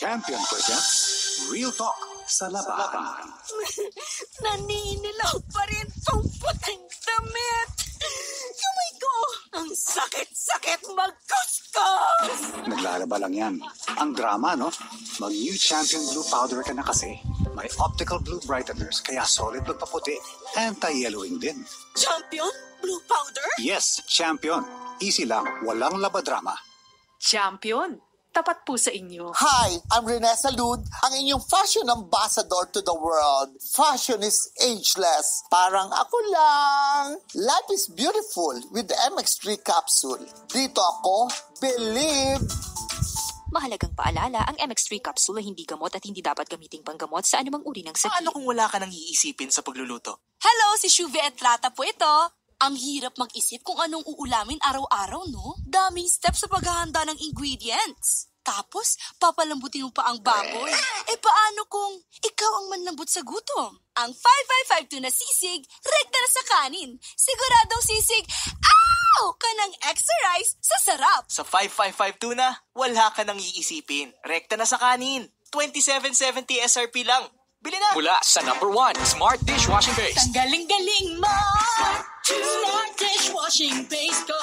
Champion presents Real Talk sa labahan. Naninilaw pa rin tong puting damit. Kamay ko, ang sakit-sakit magkuskus. Naglalaba lang yan. Ang drama, no? Mag-new Champion Blue Powder ka na kasi. May optical blue brighteners, kaya solid magpaputi. Anti-yellowing din. Champion? Blue powder? Yes, Champion. Easy lang, walang labadrama. Champion, tapat po sa inyo. Hi, I'm Rene Salud, ang inyong fashion ambassador to the world. Fashion is ageless. Parang ako lang. Life is beautiful with the MX3 capsule. Dito ako, believe. Mahalagang paalala, ang MX3 capsule ay hindi gamot at hindi dapat gamiting panggamot sa anumang uri ng sakit. Paano kung wala ka nang iisipin sa pagluluto? Hello, si Shuve Etrata po ito. Ang hirap mag-isip kung anong uulamin araw-araw, no? Daming steps sa paghahanda ng ingredients. Tapos, papalambutin mo pa ang baboy. Paano kung ikaw ang manlambot sa gutom? Ang 5552 na sisig, rekta na sa kanin. Siguradong sisig, ka ng extra rice sa sarap. Sa 5552 na, wala ka nang iisipin. Rekta na sa kanin. 2770 SRP lang. Bili na! Mula sa #1 Smart Dishwashing Paste. Ang galing-galing mo! Smart dishwashing paste ko.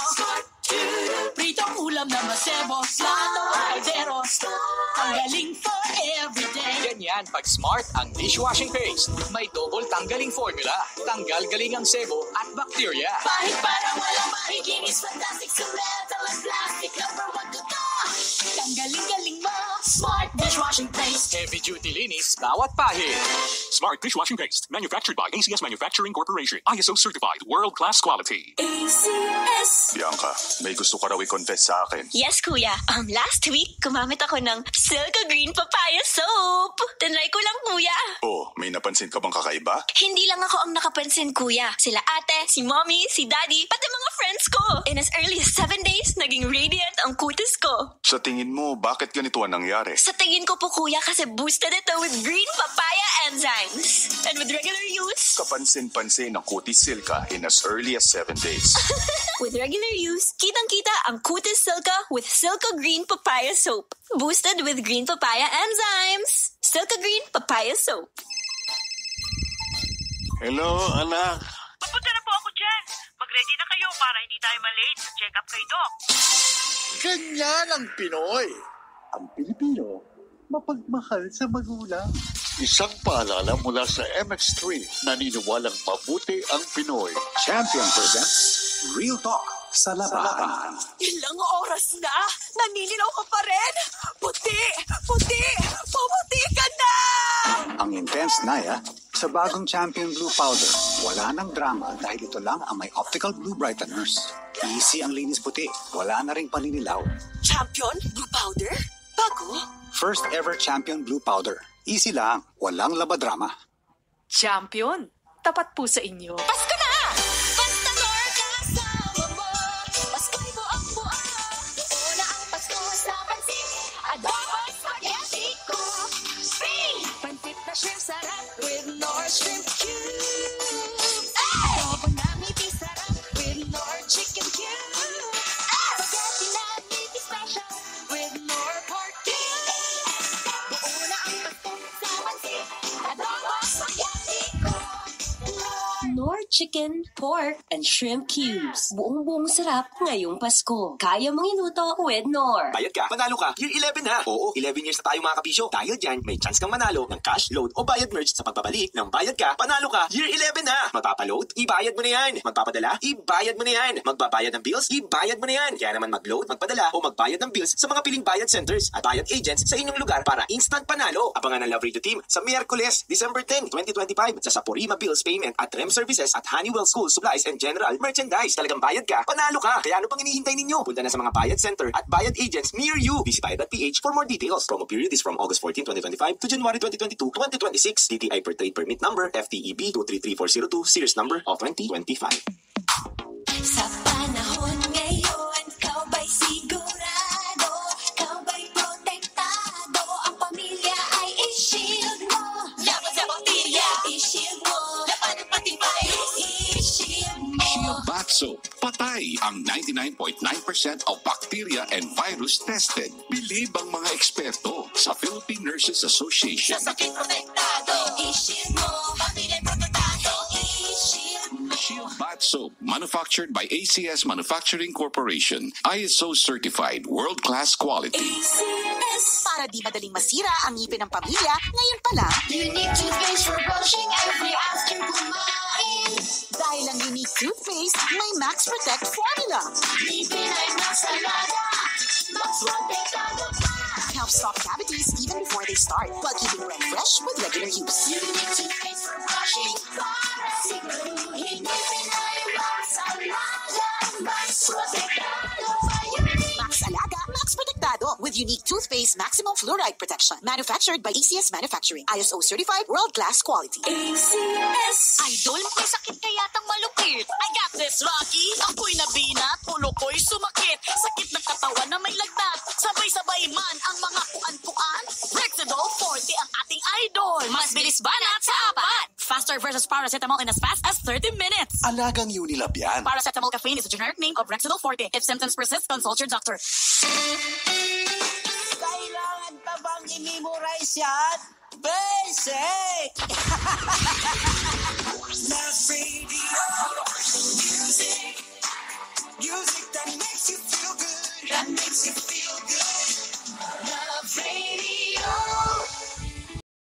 Pritong ulam na masebo. Plato kalderos. Ang galing for everyday. Ganyan pag Smart ang dishwashing paste. May double tanggaling formula. Tanggal galing ang sebo at bacteria. Kahit parang walang mahiginis. Fantastic sa metal at plastic. #1 to to. Ang galing-galing mo. Smart dishwashing paste. Heavy duty linis bawat pahid. Smart Dishwashing Paste, manufactured by ACS Manufacturing Corporation. ISO certified, world-class quality. ACS. Bianca, may gusto ka raw i-confess sa akin. Yes, kuya. Last week, gumamit ako ng Silka Green Papaya Soap. Tinry ko lang, kuya. Oh, may napansin ka bang kakaiba? Hindi lang ako ang nakapansin, kuya. Sila ate, si mommy, si daddy, pati mga friends ko. In as early as 7 days, naging radiant ang kutis ko. Sa tingin mo, bakit ganito ang nangyari? Sa tingin ko po, kuya, kasi boosted ito with green papaya enzymes. And with regular use, Kapansin-pansin ang Cutis Silka in as early as 7 days. with regular use, kitang-kita ang kutis Silka with Silka Green Papaya Soap. Boosted with green papaya enzymes. Silka Green Papaya Soap. Hello, anak. Papunta na po ako dyan. Mag-ready na kayo para hindi tayo malate sa check-up kay Doc. Ganyan ang Pinoy. Ang Pilipino, mapagmahal sa magulang. Isang paalala mula sa MX3, naniniwalang mabuti ang Pinoy. Champion presents Real Talk sa labahan. Ilang oras na? Naninilaw ka pa rin? Puti! Puti! Pumuti ka na! Ang intense na, sa bagong Champion Blue Powder, wala nang drama dahil ito lang ang may optical blue brighteners. Easy ang linis puti, wala na ring paninilaw. Champion Blue Powder? Bago? First ever Champion Blue Powder. Easy lang, walang labadrama. Champion, tapat po sa inyo. Pasko na! Basta more kasama mo. Pasko'y buang-buo. Una ang Pasko sa pansit. Adobo spaghetti ko. Spring! Pansit na shrimp sarap with Nor Shrimp Cubes. Adobo na meaty sarap with Nor Chicken Cubes. Spaghetti na meaty special with Nor Pork Cubes. Una ang Pasko sa pansit. Adobo spaghetti ko. Nor Chicken, Pork, and Shrimp Cubes. Buong-buong sarap ngayong Pasko. Kaya mong inuto with Nor. Bayad ka, panalo ka, year 11 na. Oo, 11 years na tayo mga kapisyo. Dahil dyan, may chance kang manalo ng cash, load, o bayad merge sa pagbabalik ng bayad ka, panalo ka, year 11 na. Magpapaload, ibayad mo na yan. Magpapadala, ibayad mo na yan. Magbabayad ng bills, ibayad mo na yan. Kaya naman mag-load, magpadala, o magbayad ng bills sa mga piling bayad centers at bayad agents sa inyong lugar para instant panalo. Abangan ang Love Radio Team sa Miyerkules, December 10, 2025 sa Saporima Bills Payment at Rem Services at Honeywell School Supplies and General Merchandise. Talagang bayad ka, panalo ka. Kaya ano pang hinihintay ninyo? Punta na sa mga bayad center at bayad agents near you. Visit bayad.ph for more details. Promo period is from August 14, 2025 to January 2022, 2026. DTI per trade permit number FTEB 233402, series number of 2025. Sa panahon ngayon, ikaw ba'y sigurado? Ikaw ba'y protektado? Ang pamilya ay i-shield mo. Laban sa bakterya, i-shield mo. Laban ng patibay, i-shield mo. Shield Bath Soap. Patay ang 99.9% of bacteria bacteria and virus tested. Believe ang mga eksperto sa Philippine Nurses Association. Sa sakit protektado, i-shield mo, pamilya protektado, i-shield. Shield Bath Soap, manufactured by ACS Manufacturing Corporation. ISO certified, world-class quality. ACS. Para di madaling masira ang ngipin ng pamilya, ngayon pa lang, Unique toothpaste for brushing every after kumain. dahil ang unique toothpaste may Max Protect formula. Ngipin ay mas alaga, mas protektado pa. Helps stop cavities even before they start, while keeping breath fresh with regular use. Unique toothpaste for brushing, para siguruhin ngipin ay mas alaga, mas protektado pa. Max Alaga, Max Protectado with unique toothpaste maximum fluoride protection. Manufactured by ACS Manufacturing. ISO certified, world-class quality. ACS. Idol, may sakit ka yatang malupit. I got this, Rocky. Ako'y nabinat, ulo ko'y sumakit. Sakit ng katawan na may lagnat. Sabay-sabay man ang mga puan-puan. Rexidol 40 ang ating idol. Mas bilis banat sa apat. Faster versus paracetamol in as fast as 30 minutes. Alagang Unilab yan. Paracetamol caffeine is a generic name of Rexidol 40. If symptoms persist, consult your doctor. Kailangan pa bang i-memorize yan? Basic! Love Radio.